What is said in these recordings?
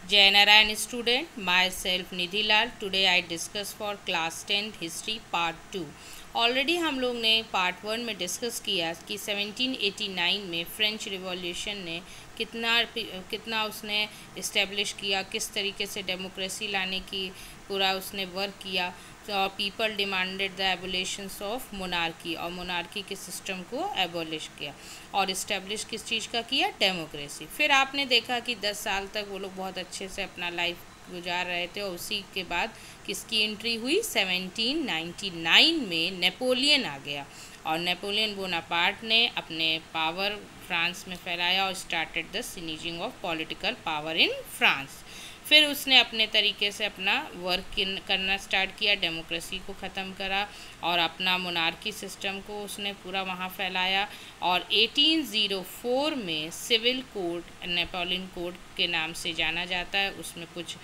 Jai Narayan student, myself Nidhi Lal. Today I discuss for class 10th history part 2. Already हम लोग ने part 1 में discuss किया कि 1789 में फ्रेंच रिवॉल्यूशन ने कितना उसने इस्टेब्लिश किया, किस तरीके से डेमोक्रेसी लाने की पूरा उसने वर्क किया। तो people demanded the abolitions of monarchy, और मोनार्की के सिस्टम को एबोलिश किया और इस्टेब्लिश किस चीज़ का किया, डेमोक्रेसी। फिर आपने देखा कि 10 साल तक वो लोग बहुत अच्छे से अपना लाइफ गुजार रहे थे, और उसी के बाद किसकी एंट्री हुई, 1799 में नेपोलियन आ गया, और नेपोलियन बोनापार्ट ने अपने पावर फ्रांस में फैलाया और started the seizing of political power in France. फिर उसने अपने तरीके से अपना वर्क करना स्टार्ट किया, डेमोक्रेसी को ख़त्म करा और अपना मोनार्की सिस्टम को उसने पूरा वहाँ फैलाया। और 1804 में सिविल कोड, नेपोलियन कोड के नाम से जाना जाता है, उसमें कुछ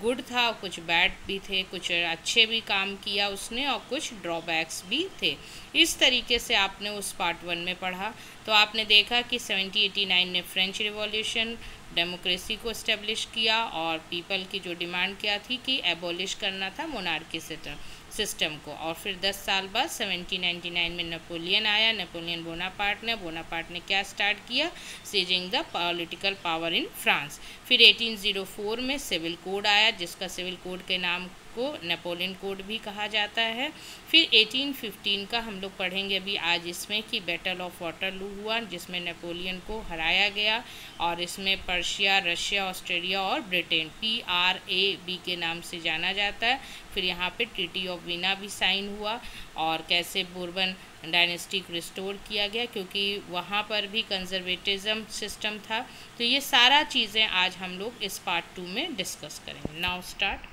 गुड था और कुछ बैड भी थे, कुछ अच्छे भी काम किया उसने और कुछ ड्रॉबैक्स भी थे। इस तरीके से आपने उस पार्ट 1 में पढ़ा। तो आपने देखा कि 1789 में फ्रेंच रिवॉल्यूशन डेमोक्रेसी को इस्टेब्लिश किया और पीपल की जो डिमांड क्या थी कि एबॉलिश करना था मोनार्की सिस्टम को। और फिर 10 साल बाद 1799 में नेपोलियन आया, नेपोलियन बोनापार्ट ने क्या स्टार्ट किया, seizing the political power in France. फिर 1804 में सिविल कोड आया, जिसका सिविल कोड के नाम को नेपोलियन कोड भी कहा जाता है। फिर 1815 का हम लोग पढ़ेंगे अभी आज इसमें कि बैटल ऑफ वाटरलू हुआ, जिसमें नेपोलियन को हराया गया, और इसमें पर्शिया, रशिया, ऑस्ट्रेलिया और ब्रिटेन, PRAB के नाम से जाना जाता है। फिर यहाँ पे ट्रीटी ऑफ वीना भी साइन हुआ, और कैसे बोर्बन डायनेस्टी को रिस्टोर किया गया, क्योंकि वहाँ पर भी कंजर्वेटिज्म सिस्टम था। तो ये सारा चीज़ें आज हम लोग इस पार्ट 2 में डिस्कस करेंगे। Now start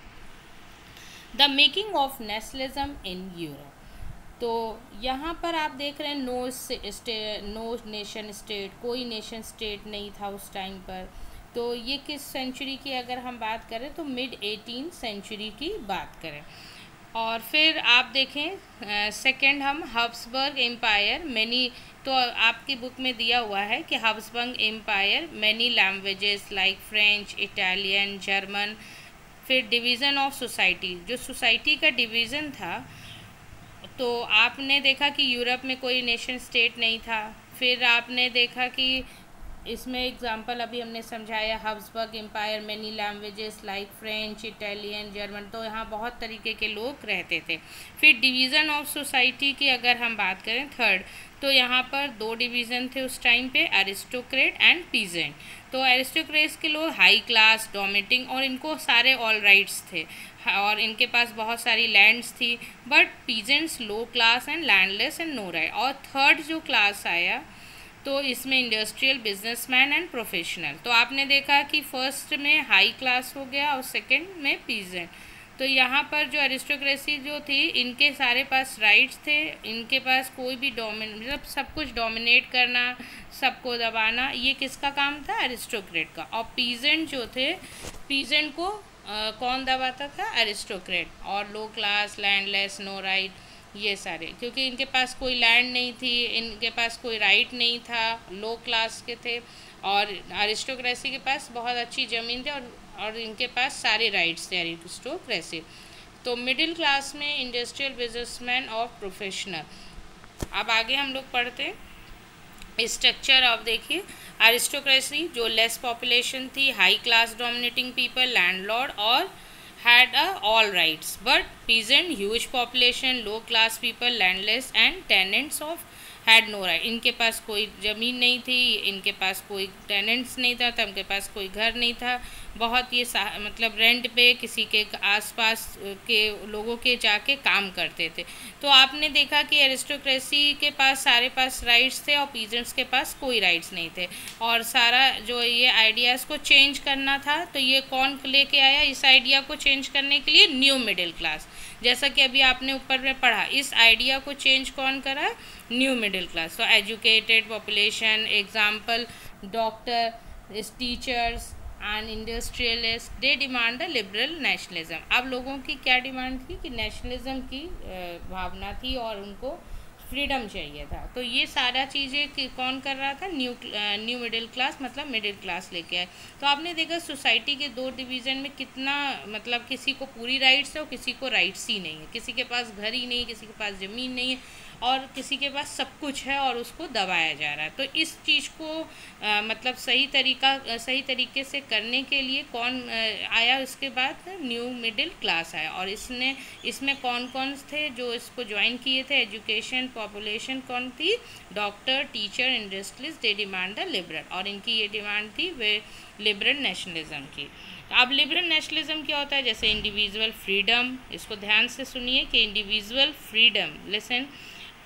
the making of nationalism in Europe. तो यहाँ पर आप देख रहे हैं नो नेशन स्टेट, कोई नेशन स्टेट नहीं था उस टाइम पर। तो ये किस सेंचुरी की अगर हम बात करें तो मिड 18th सेंचुरी की बात करें। और फिर आप देखें सेकंड हम हब्सबर्ग एम्पायर मैनी, तो आपकी बुक में दिया हुआ है कि Habsburg empire many languages like French, Italian, German. फिर डिवीज़न ऑफ सोसाइटी, जो सोसाइटी का डिवीज़न था, तो आपने देखा कि यूरोप में कोई नेशन स्टेट नहीं था। फिर आपने देखा कि इसमें एग्जांपल अभी हमने समझाया, Habsburg empire many languages like French, Italian, German, तो यहाँ बहुत तरीके के लोग रहते थे। फिर डिवीज़न ऑफ सोसाइटी की अगर हम बात करें थर्ड, तो यहाँ पर 2 डिवीज़न थे उस टाइम पे, एरिस्टोक्रेट एंड पीजेंट। तो एरिस्टोक्रेट्स के लोग हाई क्लास, डोमिनेटिंग, और इनको सारे ऑल राइट्स थे और इनके पास बहुत सारी लैंड्स थी। But peasants low class and landless and no right. और थर्ड जो क्लास आया तो इसमें इंडस्ट्रियल, बिजनेसमैन एंड प्रोफेशनल। तो आपने देखा कि फर्स्ट में हाई क्लास हो गया और सेकंड में पीजेंट। तो यहाँ पर जो एरिस्टोक्रेसी जो थी, इनके सारे पास राइट्स थे, इनके पास कोई भी मतलब सब कुछ डोमिनेट करना, सबको दबाना, ये किसका काम था, एरिस्टोक्रेट का। और पीजेंट जो थे, पीजेंट को कौन दबाता था, एरिस्टोक्रेट। और लो क्लास, लैंडलेस, नो राइट, ये सारे, क्योंकि इनके पास कोई लैंड नहीं थी, इनके पास कोई राइट नहीं था, लो क्लास के थे। और अरिस्टोक्रेसी के पास बहुत अच्छी ज़मीन थी और इनके पास सारे राइट्स थे अरिस्टोक्रेसी। तो मिडिल क्लास में इंडस्ट्रियल, बिजनेसमैन और प्रोफेशनल। अब आगे हम लोग पढ़ते हैं स्ट्रक्चर ऑफ, देखिए अरिस्टोक्रेसी जो लेस पॉपुलेशन थी, high class dominating people, landlord और had all rights, but peasant huge population, low class people, landless and tenants of had no right। इनके पास कोई ज़मीन नहीं थी, इनके पास कोई टेनेंट्स नहीं था, तो इनके पास कोई घर नहीं था। बहुत ये मतलब रेंट पे किसी के आसपास के लोगों के जाके काम करते थे। तो आपने देखा कि एरिस्टोक्रेसी के पास सारे पास राइट्स थे और पीजेंट्स के पास कोई राइट्स नहीं थे। और सारा जो ये आइडियाज़ को चेंज करना था, तो ये कौन लेके आया इस आइडिया को चेंज करने के लिए, न्यू मिडिल क्लास। जैसा कि अभी आपने ऊपर में पढ़ा, इस आइडिया को चेंज कौन करा, न्यू मिडिल क्लास। तो educated population, example doctor, teachers and industrialist, they demand the liberal nationalism. अब लोगों की क्या डिमांड थी कि नेशनलिज्म की भावना थी और उनको फ्रीडम चाहिए था। तो ये सारा चीज़ें कौन कर रहा था? न्यू मिडिल क्लास, मतलब मिडिल क्लास लेके आए। तो आपने देखा सोसाइटी के दो डिवीज़न में कितना, मतलब किसी को पूरी राइट्स है और किसी को राइट्स ही नहीं है, किसी के पास घर ही नहीं, किसी के पास ज़मीन नहीं है और किसी के पास सब कुछ है और उसको दबाया जा रहा है। तो इस चीज़ को मतलब सही तरीके से करने के लिए कौन आया? उसके बाद न्यू मिडिल क्लास आया और इसमें कौन कौन थे जो इसको ज्वाइन किए थे? एजुकेशन पॉपुलेशन कौन थी? Doctor, teacher, industrialist, they demand the liberal, और इनकी ये डिमांड थी वे लिबरल नेशनलिज्म की। अब लिबरल नेशनलिज्म क्या होता है? जैसे इंडिविजुअल फ्रीडम, इसको ध्यान से सुनिए कि individual freedom, listen,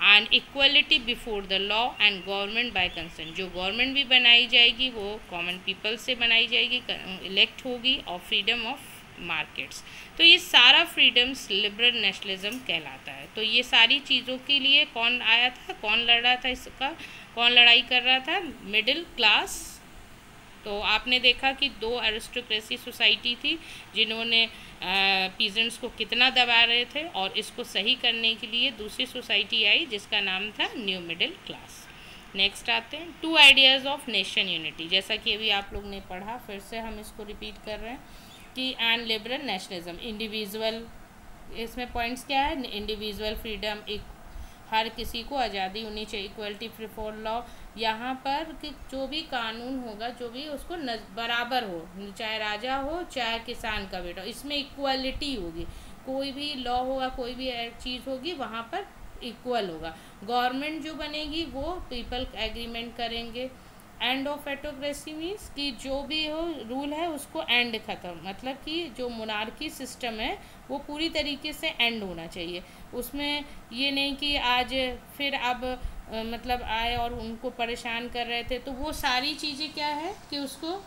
and equality before the law and government by consent. जो गवर्नमेंट भी बनाई जाएगी वो कॉमन पीपल से बनाई जाएगी, इलेक्ट होगी, और फ्रीडम ऑफ मार्केट्स। तो ये सारा फ्रीडम्स लिबरल नेशनलिज्म कहलाता है। तो ये सारी चीज़ों के लिए कौन आया था, कौन लड़ रहा था इसका, कौन लड़ाई कर रहा था? Middle class. तो आपने देखा कि दो एरिस्टोक्रेसी सोसाइटी थी जिन्होंने पीजेंट्स को कितना दबा रहे थे, और इसको सही करने के लिए दूसरी सोसाइटी आई जिसका नाम था न्यू मिडिल क्लास। नेक्स्ट आते हैं two ideas of nation unity. जैसा कि अभी आप लोग ने पढ़ा, फिर से हम इसको रिपीट कर रहे हैं कि एंड लिबरल नेशनलिज्म, इंडिविजुअल, इसमें पॉइंट्स क्या है? इंडिविजुअल फ्रीडम, हर किसी को आज़ादी होनी चाहिए, इक्वलिटी बिफोर लॉ, यहाँ पर कि जो भी कानून होगा, जो भी उसको बराबर हो, चाहे राजा हो चाहे किसान का बेटा, इसमें इक्वलिटी होगी। कोई भी लॉ होगा, कोई भी चीज़ होगी, वहाँ पर इक्वल होगा। गवर्नमेंट जो बनेगी वो पीपल एग्रीमेंट करेंगे। एंड ऑफ एटोक्रेसी मीन्स कि जो भी हो रूल है उसको एंड ख़त्म, मतलब कि जो मोनार्की सिस्टम है वो पूरी तरीके से एंड होना चाहिए। उसमें ये नहीं कि आज फिर अब मतलब आए और उनको परेशान कर रहे थे, तो वो सारी चीज़ें क्या है कि उसको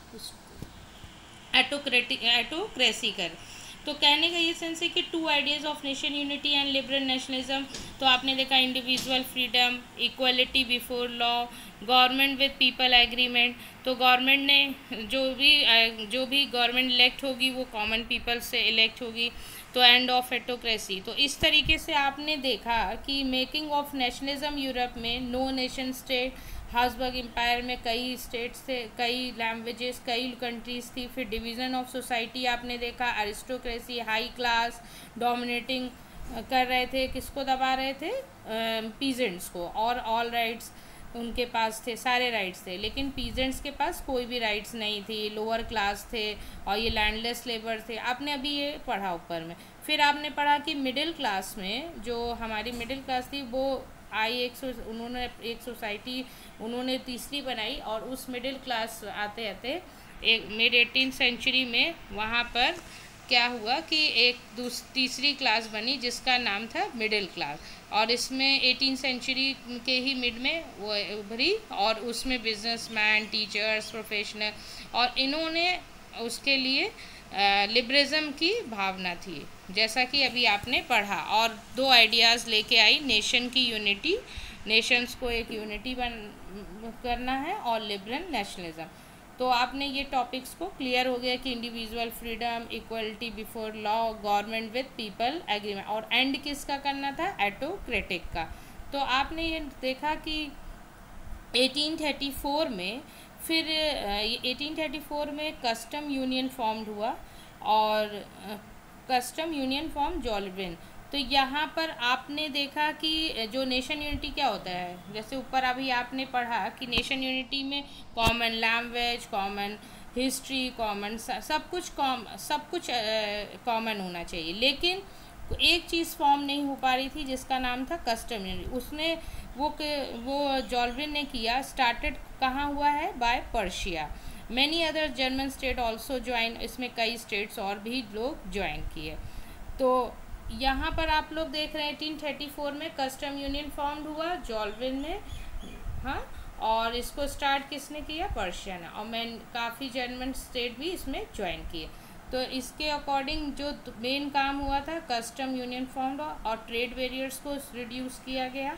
एटोक्रेसी कर। तो कहने का ये सेंस है कि two ideas of nation unity and liberal nationalism. तो आपने देखा individual freedom, equality before law, government with people agreement. तो गवर्नमेंट ने जो भी गवर्नमेंट इलेक्ट होगी वो कॉमन पीपल से इलेक्ट होगी। तो एंड ऑफ एटोक्रेसी। तो इस तरीके से आपने देखा कि मेकिंग ऑफ नेशनलिज्म यूरोप में नो नेशन स्टेट, हाब्सबर्ग एम्पायर में कई स्टेट्स थे, कई लैंग्वेजेस, कई कंट्रीज थी। फिर डिवीज़न ऑफ सोसाइटी आपने देखा, एरिस्टोक्रेसी, हाई क्लास डोमिनेटिंग कर रहे थे, किसको दबा रहे थे? पीजेंट्स को, और ऑल राइट्स उनके पास थे, सारे राइट्स थे, लेकिन पीजेंट्स के पास कोई भी राइट्स नहीं थी, लोअर क्लास थे और ये लैंडलेस लेबर थे। आपने अभी ये पढ़ा ऊपर में। फिर आपने पढ़ा कि मिडिल क्लास में, जो हमारी मिडिल क्लास थी वो आई, उन्होंने एक सोसाइटी उन्होंने तीसरी बनाई, और उस मिडिल क्लास आते आते एक मिड 18th सेंचुरी में वहाँ पर क्या हुआ कि एक तीसरी क्लास बनी जिसका नाम था मिडिल क्लास, और इसमें 18th सेंचुरी के ही मिड में वो उभरी, और उसमें बिजनेसमैन, टीचर्स, प्रोफेशनल, और इन्होंने उसके लिए लिबरलिज्म की भावना थी, जैसा कि अभी आपने पढ़ा। और दो आइडियाज़ लेके आई, नेशन की यूनिटी, नेशंस को एक यूनिटी करना है, और लिबरल नेशनलिज्म। तो आपने ये टॉपिक्स को क्लियर हो गया कि individual freedom, equality before law, government with people agreement, और एंड किसका करना था? एटोक्रेटिक का। तो आपने ये देखा कि 1834 में, फिर 1834 में कस्टम यूनियन फॉर्म्ड हुआ, और कस्टम यूनियन फॉर्म जॉल्विन। तो यहाँ पर आपने देखा कि जो नेशन यूनिटी क्या होता है, जैसे ऊपर अभी आपने पढ़ा कि नेशन यूनिटी में common language, common history, common sub कुछ कॉमन होना चाहिए, लेकिन एक चीज़ फॉर्म नहीं हो पा रही थी जिसका नाम था कस्टम यूनिटी। उसने वो जॉल्विन ने किया, स्टार्टेड कहाँ हुआ है? By Prussia. Many other German state also join, इसमें कई स्टेट्स और भी लोग ज्वाइन किए। तो यहाँ पर आप लोग देख रहे हैं 1834 में कस्टम यूनियन फॉर्म्ड हुआ जॉल्विन में, हाँ, और इसको स्टार्ट किसने किया? पर्शिया ने, और काफ़ी जर्मन स्टेट भी इसमें ज्वाइन किए। तो इसके अकॉर्डिंग जो मेन काम हुआ था, कस्टम यूनियन फॉर्म्ड और ट्रेड बैरियर्स को रिड्यूस किया गया।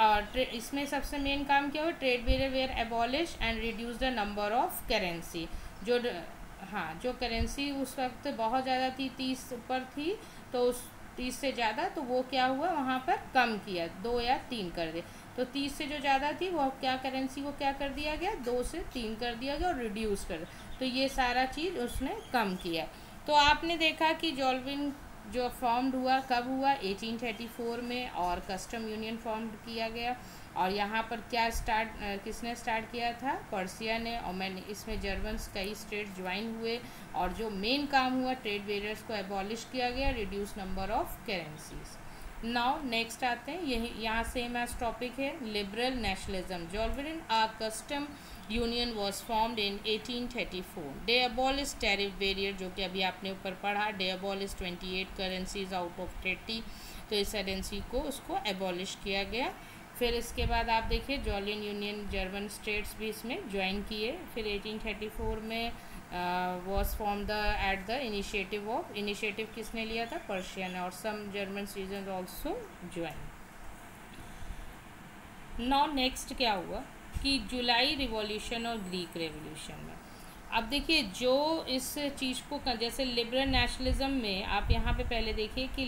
और इसमें सबसे मेन काम क्या हुआ? Trade barrier were abolish and reduce the number of currency. जो करेंसी उस वक्त बहुत ज़्यादा थी, 30 ऊपर थी, तो 30 से ज़्यादा, तो वो क्या हुआ वहाँ पर कम किया, 2 या 3 कर दे। तो 30 से जो ज़्यादा थी वो क्या करेंसी को क्या कर दिया गया, 2 से 3 कर दिया गया और रिड्यूस कर, तो ये सारा चीज़ उसने कम किया। तो आपने देखा कि जॉल्विन जो फॉर्म्ड हुआ कब हुआ, 1834 में, और कस्टम यूनियन फॉर्म किया गया। और यहाँ पर क्या किसने स्टार्ट किया था, पर्सिया ने, और मैंने इसमें जर्मन्स कई स्टेट ज्वाइन हुए, और जो मेन काम हुआ ट्रेड बैरियर्स को एबॉलिश किया गया, reduce number of currencies. Now next आते हैं, यही यहाँ सेम एज टॉपिक है, liberal nationalism. Zollverein a custom union was formed in 1834। They abolish tariff barrier, जो कि अभी आपने ऊपर पढ़ा, they abolish 28 currencies out of 30, तो इस करेंसी को उसको एबॉलिश किया गया। फिर इसके बाद आप देखिए जॉलियन यूनियन जर्मन स्टेट्स भी इसमें ज्वाइन किए। फिर 1834 में was form the at the initiative किसने लिया था, पर्शिया ने, और some German region also join. Now next क्या हुआ कि जुलाई रिवॉल्यूशन और ग्रीक रेवोल्यूशन में, अब देखिए जो इस चीज़ को जैसे लिबरल नेशनलिज्म में आप यहाँ पे पहले देखिए कि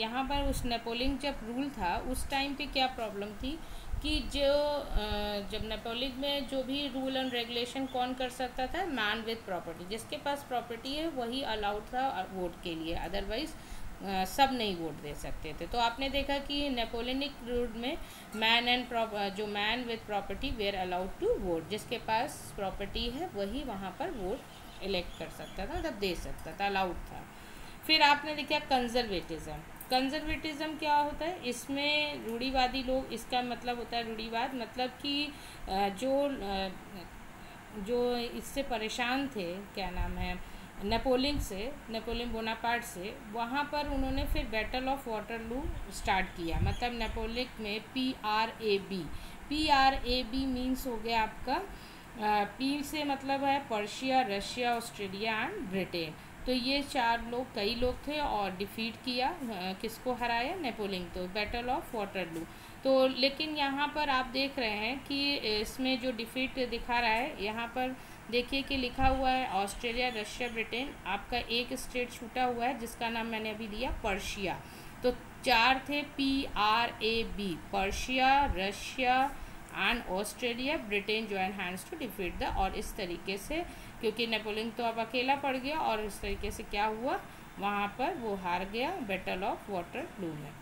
यहाँ पर उस नेपोलियन जब रूल था उस टाइम पे क्या प्रॉब्लम थी कि जब नेपोलियन में जो भी रूल एंड रेगुलेशन कौन कर सकता था, मैन विद प्रॉपर्टी, जिसके पास प्रॉपर्टी है वही अलाउड था वोट के लिए, अदरवाइज सब नहीं वोट दे सकते थे। तो आपने देखा कि नेपोलियनिक रूल में जो man with property were allowed to vote, जिसके पास प्रॉपर्टी है वही वहाँ पर वोट इलेक्ट कर सकता था, मतलब दे सकता था, अलाउड था। फिर आपने देखा कंजर्वेटिज्म। कंजर्वेटिज्म क्या होता है, इसमें रूढ़िवादी लोग, इसका मतलब होता है रूढ़िवाद, मतलब कि जो इससे परेशान थे, क्या नाम है, नेपोलियन बोनापार्ट से, वहाँ पर उन्होंने फिर बैटल ऑफ वाटरलू स्टार्ट किया। मतलब नेपोलियन में PRAB मीन्स हो गया आपका, पी से मतलब है Persia, Russia, Australia and Britain. तो ये कई लोग थे और डिफीट किया, किसको हराया, नेपोलियन, तो बैटल ऑफ वाटरलू। तो लेकिन यहाँ पर आप देख रहे हैं कि इसमें जो डिफीट दिखा रहा है, यहाँ पर देखिए कि लिखा हुआ है ऑस्ट्रेलिया, रशिया, ब्रिटेन, आपका एक स्टेट छूटा हुआ है जिसका नाम मैंने अभी दिया पर्शिया। तो 4 थे PRAB, Prussia, Russia and Australia, Britain join hands to defeat the, और इस तरीके से क्योंकि नेपोलियन तो अब अकेला पड़ गया और इस तरीके से क्या हुआ, वहाँ पर वो हार गया बैटल ऑफ वाटरलू में।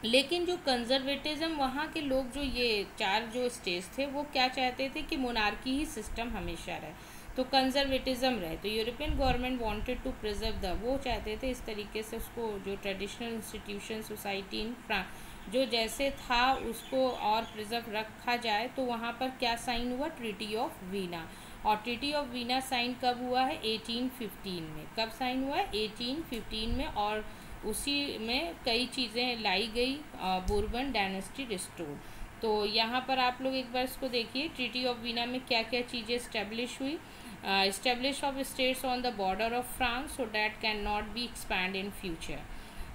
लेकिन जो कंजर्वेटिज्म, वहाँ के लोग, जो ये 4 जो स्टेट्स थे, वो क्या चाहते थे कि मोनार्की ही सिस्टम हमेशा रहे, तो कंजर्वेटिज्म रहे। तो European government wanted to preserve वो चाहते थे इस तरीके से उसको, जो traditional institution society in France जो जैसे था उसको और प्रिजर्व रखा जाए। तो वहाँ पर क्या साइन हुआ, ट्रीटी ऑफ वीना, और ट्रीटी ऑफ वीना साइन कब हुआ है, 1815 में। कब साइन हुआ है, 1815 में, और उसी में कई चीज़ें लाई गई, बोर्बन डायनेस्टी रिस्टोर। तो यहाँ पर आप लोग एक बार इसको देखिए, ट्रीटी ऑफ वीना में क्या क्या चीज़ें इस्टेब्लिश हुई, establish of states on the border of France so that can not be expand in future.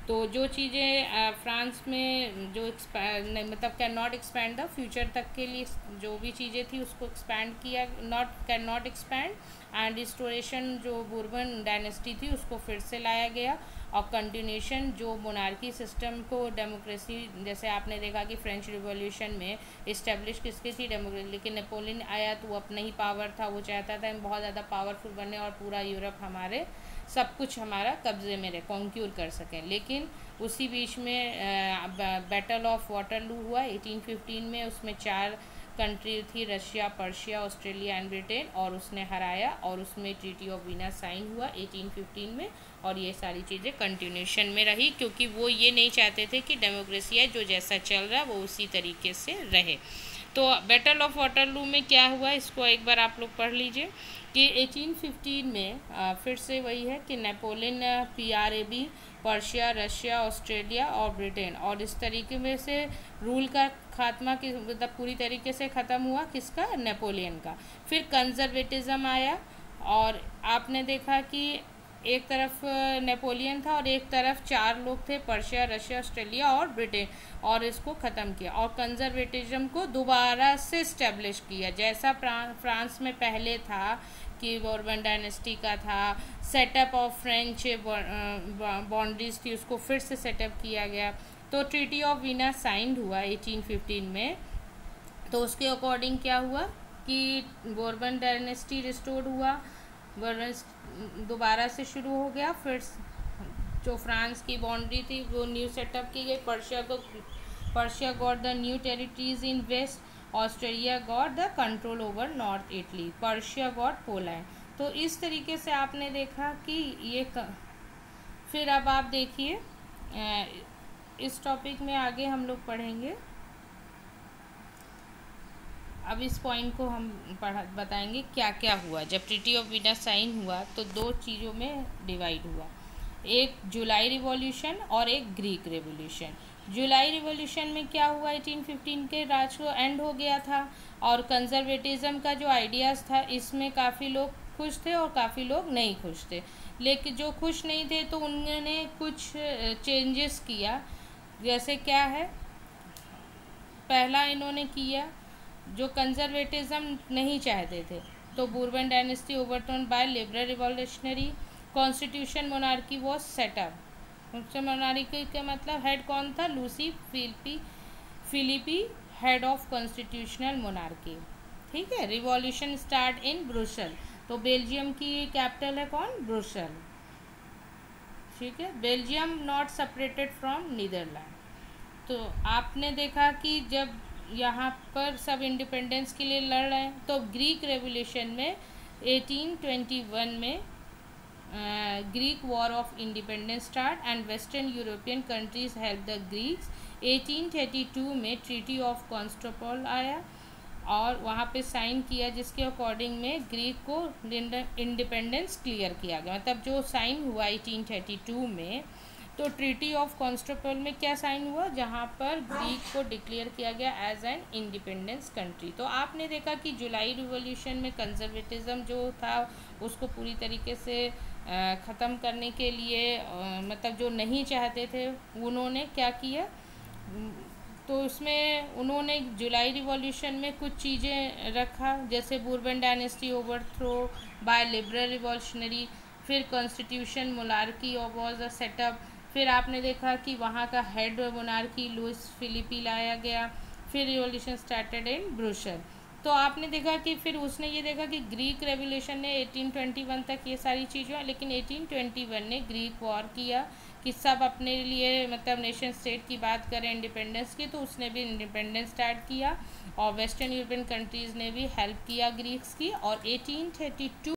तो जो चीज़ें फ्रांस में जो मतलब can not expand the future तक के लिए जो भी चीज़ें थी उसको एक्सपैंड किया, can not expand, and restoration जो बोर्बन डायनेस्टी थी उसको फिर से लाया गया, और कंटिन्यूशन जो मोनार्की सिस्टम को डेमोक्रेसी, जैसे आपने देखा कि फ्रेंच रिवॉल्यूशन में इस्टेब्लिश किसकी थी, डेमोक्रेसी, लेकिन नेपोलियन आया तो वो अपना ही पावर था, वो चाहता था हम बहुत ज़्यादा पावरफुल बने और पूरा यूरोप हमारे सब कुछ हमारा कब्जे में रहे, कॉन्क्यूर कर सकें। लेकिन उसी बीच में बैटल ऑफ वाटरलू हुआ 1815 में, उसमें 4 कंट्री थी, Russia, Persia, Australia and Britain, और उसने हराया, और उसमें ट्रीटी ऑफ वीना साइन हुआ 1815 में, और ये सारी चीज़ें कंटिन्यूशन में रही, क्योंकि वो ये नहीं चाहते थे कि डेमोक्रेसी है जो जैसा चल रहा है वो उसी तरीके से रहे। तो बैटल ऑफ वाटरलू में क्या हुआ, इसको एक बार आप लोग पढ़ लीजिए कि 1815 में फिर से वही है कि Napoleon, PRAB, Prussia, Russia, Australia और ब्रिटेन, और इस तरीके में से रूल का खात्मा की मतलब पूरी तरीके से ख़त्म हुआ, किसका, नेपोलियन का। फिर कंजर्वेटिज्म आया, और आपने देखा कि एक तरफ नेपोलियन था और एक तरफ 4 लोग थे, पर्शिया, रशिया, ऑस्ट्रेलिया और ब्रिटेन, और इसको ख़त्म किया, और कंजर्वेटिज्म को दोबारा से इस्टेब्लिश किया, जैसा फ्रांस में पहले था की बourbon डायनेस्टी का था, सेटअप ऑफ फ्रेंच बाउंड्रीज थी उसको फिर से सेटअप किया गया। तो ट्रीटी ऑफ वीना साइंड हुआ 1815 में। तो उसके अकॉर्डिंग क्या हुआ कि बourbon डायनेस्टी रिस्टोर्ड हुआ, बourbon दोबारा से शुरू हो गया। फिर जो फ्रांस की बाउंड्री थी वो न्यू सेटअप की गई। Prussia got the new territories in west, Australia got the control over north Italy, Prussia got Poland. तो इस तरीके से आपने देखा कि ये फिर अब आप देखिए इस टॉपिक में आगे हम लोग पढ़ेंगे। अब इस पॉइंट को हम बताएंगे क्या क्या हुआ जब ट्रीटी ऑफ वीना साइन हुआ। तो दो चीज़ों में डिवाइड हुआ, एक जुलाई रिवॉल्यूशन और एक ग्रीक रेवोल्यूशन। जुलाई रिवॉल्यूशन में क्या हुआ, 1815 के राज को एंड हो गया था और कंजर्वेटिज्म का जो आइडियाज़ था इसमें काफ़ी लोग खुश थे और काफ़ी लोग नहीं खुश थे। लेकिन जो खुश नहीं थे तो उन्होंने कुछ चेंजेस किया। जैसे क्या है, पहला इन्होंने किया जो कंजर्वेटिज्म नहीं चाहते थे, तो Bourbon dynasty overturn by liberal revolutionary, constitution monarchy was setup. Monarchy का मतलब हेड कौन था, Louis Philippe head of constitutional monarchy. ठीक है। रिवॉल्यूशन स्टार्ट इन ब्रुसेल, तो बेल्जियम की कैपिटल है कौन, ब्रुसेल। ठीक है। Belgium not separated from Netherlands. तो आपने देखा कि जब यहाँ पर सब इंडिपेंडेंस के लिए लड़ रहे हैं, तो ग्रीक रेवोल्यूशन में 1821 में Greek war of independence start and western European countries help the Greeks. 1832 में ट्रीटी ऑफ कॉन्स्टेंटिनोपल आया और वहाँ पे साइन किया, जिसके अकॉर्डिंग में ग्रीक को इंडिपेंडेंस क्लियर किया गया। मतलब जो साइन हुआ 1832 में, तो ट्रीटी ऑफ कॉन्स्टेंटिनोपल में क्या साइन हुआ, जहाँ पर ग्रीक को डिक्लेयर किया गया एज एन इंडिपेंडेंस कंट्री। तो आपने देखा कि जुलाई रिवॉल्यूशन में कंजर्वेटिज्म जो था उसको पूरी तरीके से ख़त्म करने के लिए मतलब जो नहीं चाहते थे उन्होंने क्या किया, तो उसमें उन्होंने जुलाई रिवॉल्यूशन में कुछ चीज़ें रखा, जैसे Bourbon dynasty overthrow by liberal revolutionary, फिर constitution monarchy was a setup, फिर आपने देखा कि वहाँ का हेड मोनार्की लुइस फिलिपी लाया गया, फिर रिवॉल्यूशन स्टार्टेड इन ब्रुसेल। तो आपने देखा कि फिर उसने ये देखा कि ग्रीक रेवोल्यूशन ने 1821 तक ये सारी चीज़ें, लेकिन 1821 ने ग्रीक वॉर किया कि सब अपने लिए मतलब नेशन स्टेट की बात करें इंडिपेंडेंस की, तो उसने भी इंडिपेंडेंस स्टार्ट किया और वेस्टर्न यूरोपियन कंट्रीज़ ने भी हेल्प किया ग्रीक्स की। और 1832